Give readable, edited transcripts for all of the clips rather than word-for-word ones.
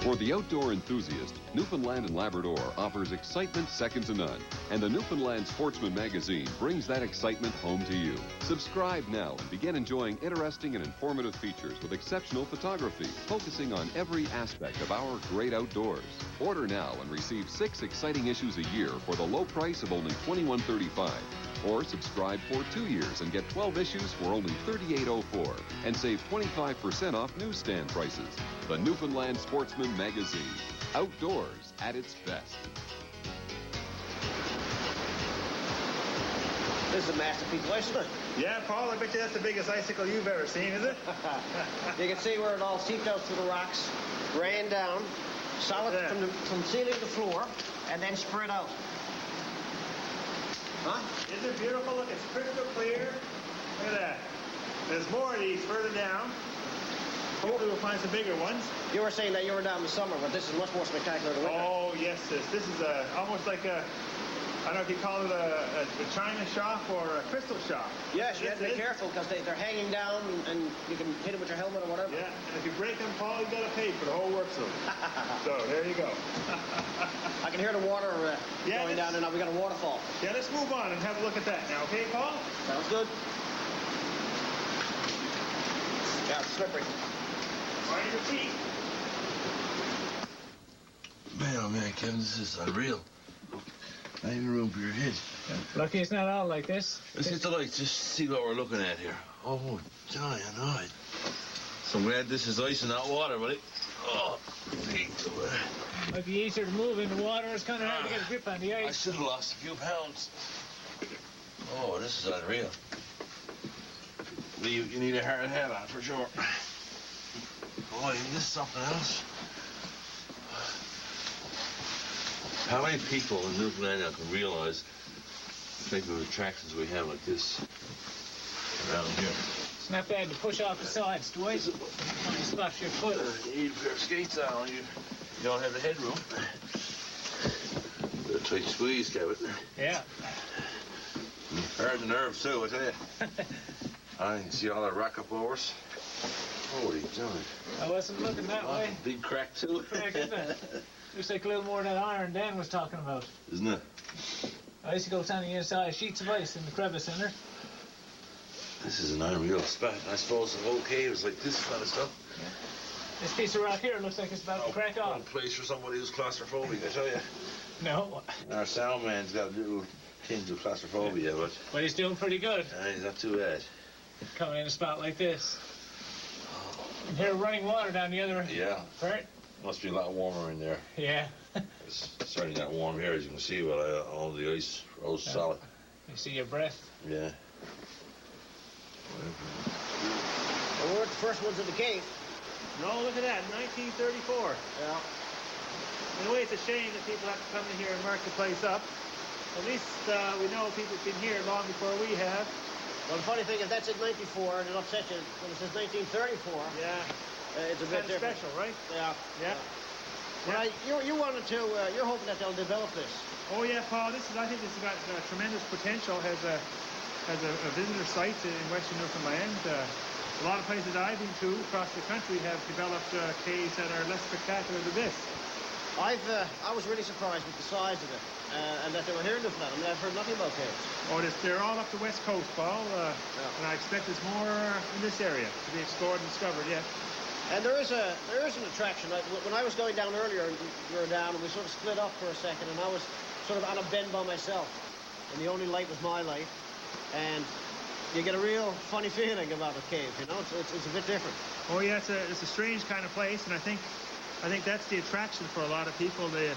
For the outdoor enthusiast, Newfoundland and Labrador offers excitement second to none. And the Newfoundland Sportsmen magazine brings that excitement home to you. Subscribe now and begin enjoying interesting and informative features with exceptional photography, focusing on every aspect of our great outdoors. Order now and receive 6 exciting issues a year for the low price of only $21.35. Or subscribe for 2 years and get 12 issues for only $38.04 and save 25% off newsstand prices. The Newfoundland Sportsman Magazine. Outdoors at its best. This is a masterpiece, isn't it? Yeah, Paul, I bet you that's the biggest icicle you've ever seen, is it? You can see where it all seeped out through the rocks, ran down, solid from ceiling to floor, and then spread out. Huh? Isn't it beautiful? Look, it's crystal clear. Look at that. There's more of these further down. Hopefully we'll find some bigger ones. You were saying that you were down in the summer, but this is much more spectacular than winter. Oh, yes, sis. This is almost like a, I don't know if you call it a china shop or a crystal shop. Yes, you have to be careful because they're hanging down and you can hit it with your helmet or whatever. Yeah, and if you break them, Paul, you've got to pay for the whole works of them. So, there you go. I can hear the water going down there now. We got a waterfall. Yeah, let's move on and have a look at that now, okay, Paul? Sounds good. Yeah, it's slippery. Mind your feet. Man, oh man, Kevin, this is unreal. Not even room for your head. Lucky it's not all like this. Let's get the lights, just see what we're looking at here. Oh, Johnny, I know it. So I'm glad this is ice and not water, buddy. Oh, feet. Might be easier to move in the water. It's kind of hard to get a grip on the ice. I should have lost a few pounds. Oh, this is unreal. You need a hard hat on for sure. Boy, this is something else. How many people in Newfoundland now can realize the type of attractions we have like this around here? It's not bad to push off the sides, Dwight. When you splash your foot. You need a pair of skates on. You don't have the headroom. A tight squeeze, Kevin. Yeah. Hard the nerves, too, I tell you. I can see all that rock up over us. Holy Johnny. I wasn't looking that way. Big crack, too. Crack, isn't it? Looks like a little more of that iron Dan was talking about. Isn't it? Icicles on the inside, sheets of ice in the crevice in there. This is an unreal spot. I suppose the whole cave is like this kind of stuff. Yeah. This piece of rock here looks like it's about to crack off. One place for somebody who's claustrophobic, I tell you. No. Our sound man's got a little tinge of claustrophobia, but he's doing pretty good. He's not too bad. Coming in a spot like this. You hear running water down the other part. Must be a lot warmer in there. Yeah. It's certainly not warm here, as you can see, but all the ice froze solid. You see your breath? Yeah. Well, we weren't the first ones in the cave. No, look at that, 1934. Yeah. In a way, it's a shame that people have to come in here and mark the place up. At least we know people have been here long before we have. Well, the funny thing is that's in 94, and it upsets you when it says 1934. Yeah. It's a bit different. Special, right? Yeah. Yeah. Well, you wanted to, you're hoping that they'll develop this. Oh, yeah, Paul, I think this has got tremendous potential as a visitor site in Western Newfoundland. A lot of places I've been to across the country have developed caves that are less spectacular than this. I was really surprised with the size of it, and that they were here in Newfoundland. I mean, I've heard nothing about caves. Oh, they're all up the west coast, Paul, and I expect there's more in this area to be explored and discovered yet. And there is an attraction. When I was going down earlier, we were down, and we sort of split up for a second, and I was sort of on a bend by myself, and the only light was my light, and you get a real funny feeling about the cave. You know, it's a bit different. Oh yeah, it's a strange kind of place, and I think that's the attraction for a lot of people. The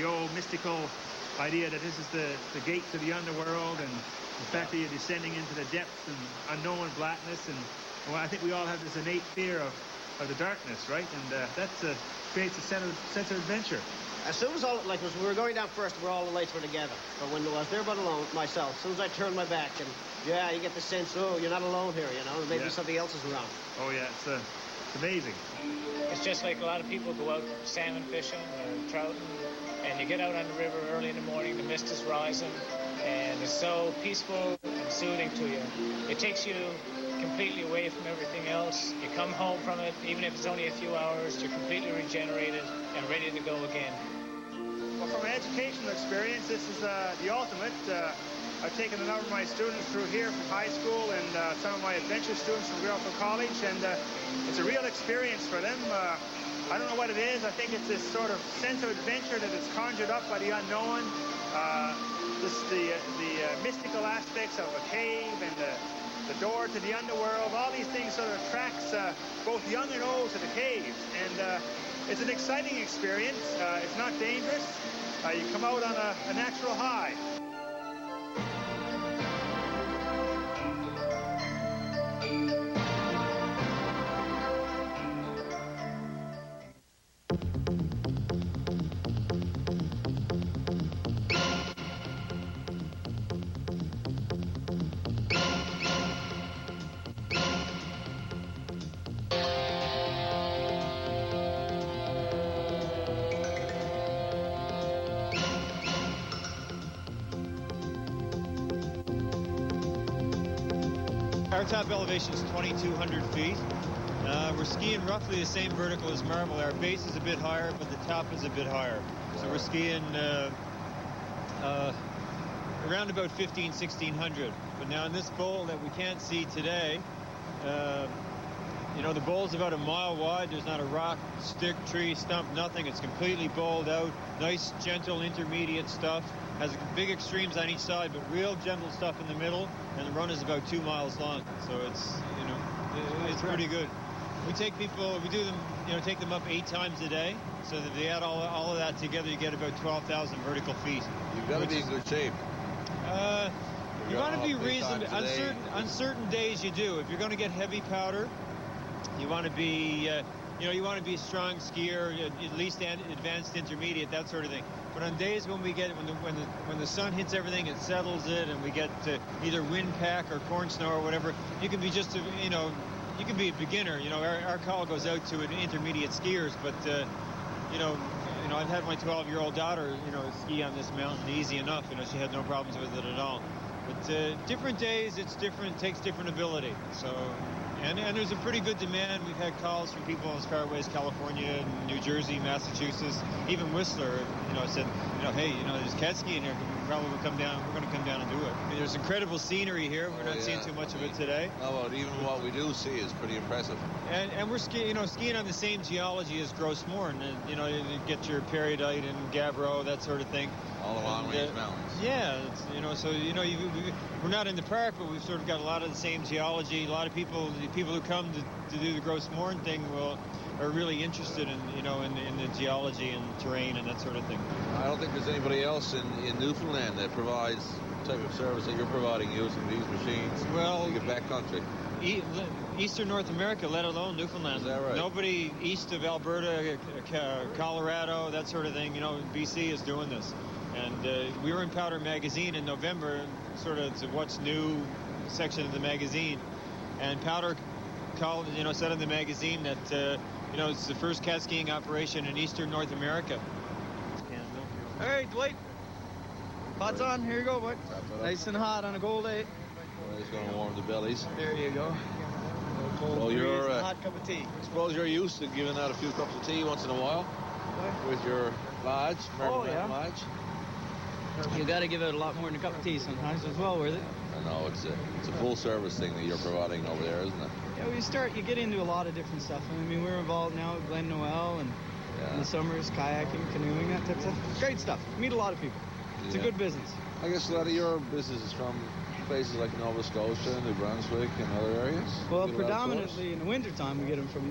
old mystical idea that this is the gate to the underworld, and the fact that you're descending into the depths and unknown blackness, and well, I think we all have this innate fear of the darkness, right? And that creates a sense of adventure. As soon as we were going down first, where all the lights were together. But when I was there but alone, myself, as soon as I turned my back, and yeah, you get the sense, oh, you're not alone here, you know, maybe something else is around. Oh yeah, it's amazing. It's just like a lot of people go out salmon fishing or trouting, and you get out on the river early in the morning, the mist is rising, and it's so peaceful and soothing to you. It takes you completely away from everything else. You come home from it, even if it's only a few hours, you're completely regenerated and ready to go again. Well, from an educational experience, this is the ultimate. I've taken a number of my students through here from high school and some of my adventure students from Guelph College, and it's a real experience for them. I don't know what it is. I think it's this sort of sense of adventure that is conjured up by the unknown. The mystical aspects of a cave and the door to the underworld. All these things sort of attracts both young and old to the caves, and it's an exciting experience. It's not dangerous. You come out on a natural high. Our top elevation is 2,200 feet. We're skiing roughly the same vertical as Marble. Our base is a bit higher, but the top is a bit higher. So we're skiing around about 1,600. But now in this bowl that we can't see today, you know, the bowl's about a mile wide. There's not a rock, stick, tree, stump, nothing. It's completely bowled out. Nice, gentle, intermediate stuff. Has big extremes on each side, but real gentle stuff in the middle. And the run is about 2 miles long. So it's, you know, it's pretty good. We take people, we do them, you know, take them up 8 times a day. So that they add all of that together, you get about 12,000 vertical feet. You've got to be in good shape. You want to be reasonable. On certain days you do. If you're going to get heavy powder, you want to be, you know, you want to be a strong skier, at least advanced intermediate, that sort of thing. But on days when we get when the sun hits everything, it settles it, and we get either wind pack or corn snow or whatever, you can be just you know, you can be a beginner. You know, our call goes out to intermediate skiers, but you know, I've had my 12-year-old daughter, you know, ski on this mountain easy enough. You know, she had no problems with it at all. But different days, it's different, takes different ability. So. And there's a pretty good demand. We've had calls from people as far away as California, New Jersey, Massachusetts, even Whistler, you know, said, you know, hey, you know, there's cat ski in here. We probably will come down. We're going to come down and do it. I mean, there's incredible scenery here. We're not seeing too much of it today. No, but even what we do see is pretty impressive. And we're skiing on the same geology as Gros Morne. And, you know, you get your Peridite and Gabbro, that sort of thing. All along range mountains. Yeah, you know, so, you know, we're not in the park, but we've sort of got a lot of the same geology. A lot of people who come to do the Gros Morne thing are really interested in, you know, in the geology and terrain and that sort of thing. I don't think there's anybody else in Newfoundland that provides the type of service that you're providing using these machines. Well, to get backcountry. Eastern North America, let alone Newfoundland. Is that right? Nobody east of Alberta, Colorado, that sort of thing, you know, BC is doing this. And we were in Powder Magazine in November, sort of the What's New section of the magazine. And Powder called, you know, said in the magazine that, you know, it's the first cat skiing operation in Eastern North America. All right, Dwight. Pot's on. Here you go, boy. Nice and hot on a cold day. Well, it's going to warm the bellies. There you go. Well, you're a hot cup of tea. I suppose you're used to giving out a few cups of tea once in a while with your lodge, lodge. You got to give out a lot more than a cup of tea sometimes. It's well worth it. I know it's a full service thing that you're providing over there, isn't it? Yeah, you get into a lot of different stuff. I mean, we're involved now with Glen Noel and in the summers, kayaking, canoeing, that type of stuff. Great stuff. Meet a lot of people. It's a good business. I guess a lot of your business is from places like Nova Scotia, New Brunswick, and other areas? Well, predominantly in the wintertime, we get them from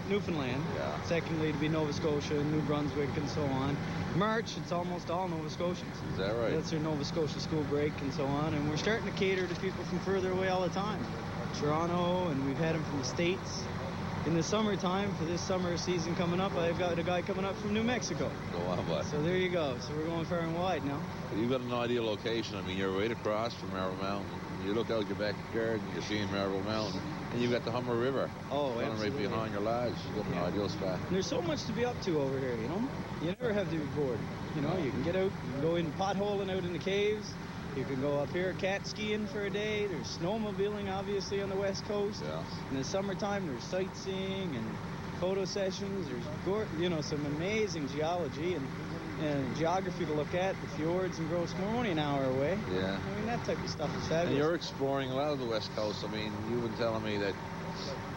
Newfoundland. Yeah. Secondly, to be Nova Scotia, New Brunswick, and so on. March, it's almost all Nova Scotians. Is that right? That's their Nova Scotia school break and so on. And we're starting to cater to people from further away all the time. Toronto, and we've had them from the States. In the summertime, for this summer season coming up, I've got a guy coming up from New Mexico. Go on, bud. So there you go. So we're going far and wide now. You've got an ideal location. I mean, you're right across from Marble Mountain. You look out your backyard and you're seeing Marble Mountain. And you've got the Humber River. Oh, running absolutely. right behind your lodge. You've got an ideal spot. And there's so much to be up to over here, you know? You never have to be bored. You know, you can get out, you can go in potholing out in the caves. You can go up here cat skiing for a day. There's snowmobiling, obviously, on the West Coast. Yeah. In the summertime, there's sightseeing and photo sessions. There's, some amazing geology and geography to look at. The fjords and Grossmoor, only an hour away. Yeah. I mean, that type of stuff is fabulous. And you're exploring a lot of the West Coast. I mean, you've been telling me that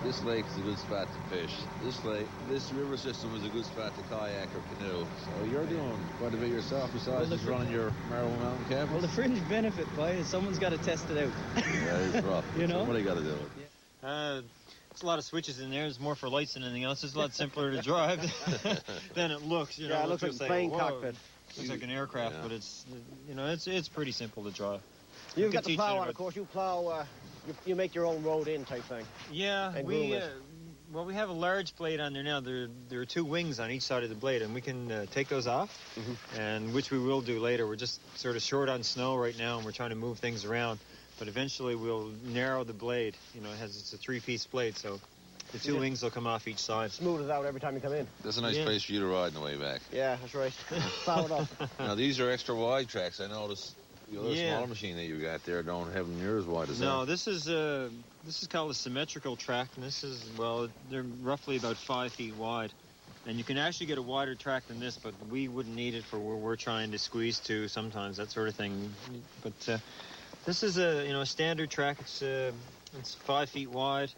this lake is a good spot to fish. This river system is a good spot to kayak or canoe. So you're doing quite a bit yourself besides just running your Marble Mountain cabin. Well, the fringe benefit, by is someone's got to test it out. Yeah, it's rough. Somebody got to do it. It's a lot of switches in there. It's more for lights than anything else. It's a lot simpler to drive than it looks. It looks like a plane cockpit. Looks like an aircraft, but it's pretty simple to drive. You've got the plow on, of course. You plow. You make your own road in type thing. Yeah, we have a large blade on there now. There are two wings on each side of the blade, and we can take those off, and which we will do later. We're just sort of short on snow right now, and we're trying to move things around. But eventually we'll narrow the blade. It's a three-piece blade, so the two wings will come off each side. Smooth it out every time you come in. That's a nice place for you to ride on the way back. Yeah, that's right. Plow it up. Now, these are extra wide tracks. I noticed the other smaller machine that you got there don't have them near as wide as that. No, this is called a symmetrical track, and they're roughly about 5 feet wide. And you can actually get a wider track than this, but we wouldn't need it for where we're trying to squeeze to sometimes, that sort of thing. But this is a standard track. It's 5 feet wide,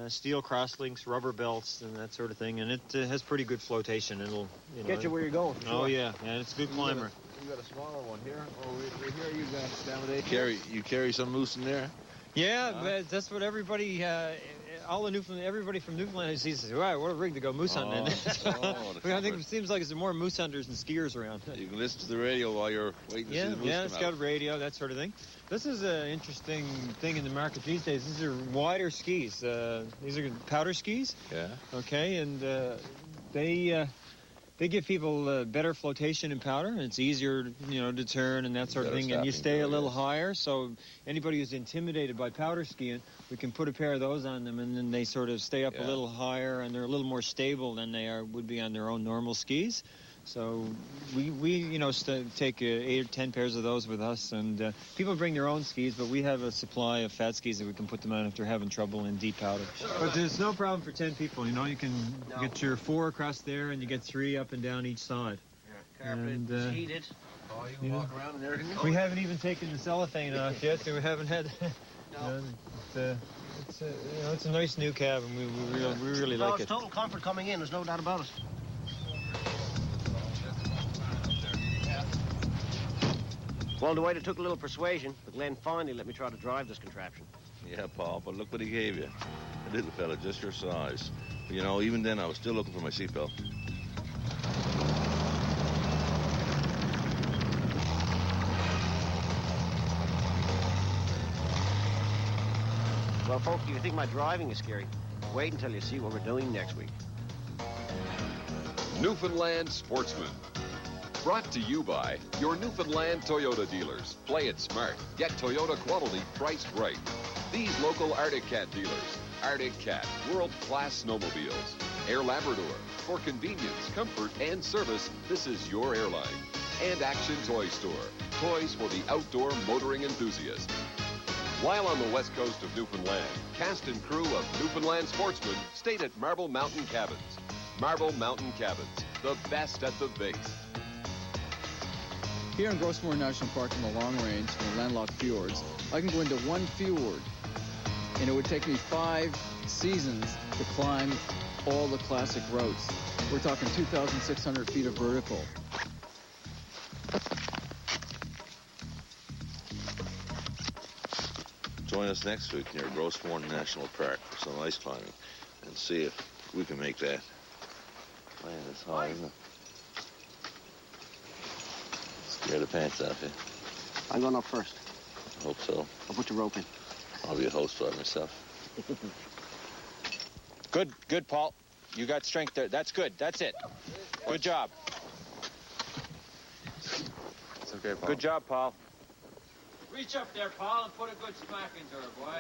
steel crosslinks, rubber belts, and that sort of thing. And it has pretty good flotation. It'll get you where you're going. Oh yeah, it's a good climber. You got a smaller one here. Oh, here you got You carry some moose in there. Yeah, but that's what everybody. Everybody from Newfoundland sees says, "Wow, what a rig to go moose hunting!" I think it seems like there's more moose hunters than skiers around. You can listen to the radio while you're waiting to see the moose come out. It's got a radio, that sort of thing. This is an interesting thing in the market these days. These are wider skis. These are powder skis. Yeah. Okay, and they give people better flotation in powder, and it's easier, to turn and that sort of thing, and you stay a little higher. So anybody who's intimidated by powder skiing, we can put a pair of those on them, and then they sort of stay up a little higher, and they're a little more stable than they would be on their own normal skis. So we take 8 or 10 pairs of those with us, and people bring their own skis, but we have a supply of fat skis that we can put them on if they're having trouble in deep powder. But there's no problem for 10 people. You can get your 4 across there, and you get 3 up and down each side. Yeah, carpeted, heated. Oh, you can walk around and everything. We haven't even taken the cellophane off yet, so we haven't had. It's a nice new cab, and we really like it. It's total comfort coming in. There's no doubt about it. Well, the way it took a little persuasion, but Glenn finally let me try to drive this contraption. Yeah, Paul, but look what he gave you. A little fella just your size. Even then I was still looking for my seatbelt. Well, folks, if you think my driving is scary, wait until you see what we're doing next week. Newfoundland Sportsmen. Brought to you by your Newfoundland Toyota dealers. Play it smart. Get Toyota quality priced right. These local Arctic Cat dealers. Arctic Cat, world-class snowmobiles. Air Labrador. For convenience, comfort, and service, this is your airline. And Action Toy Store. Toys for the outdoor motoring enthusiast. While on the west coast of Newfoundland, cast and crew of Newfoundland Sportsmen stayed at Marble Mountain Cabins. Marble Mountain Cabins, the best at the base. Here in Grossmoor National Park in the Long Range, in the landlocked fjords, I can go into one fjord, and it would take me 5 seasons to climb all the classic routes. We're talking 2,600 feet of vertical. Join us next week near Grossmoor National Park for some ice climbing and see if we can make that. Man, it's hard, isn't it? Scare the pants off you. I'm going up first. I hope so. I'll put the rope in. I'll be a host by myself. Good, Paul. You got strength there. That's good. That's it. Good job. It's okay, Paul. Good job, Paul. Reach up there, Paul, and put a good smack into her, boy.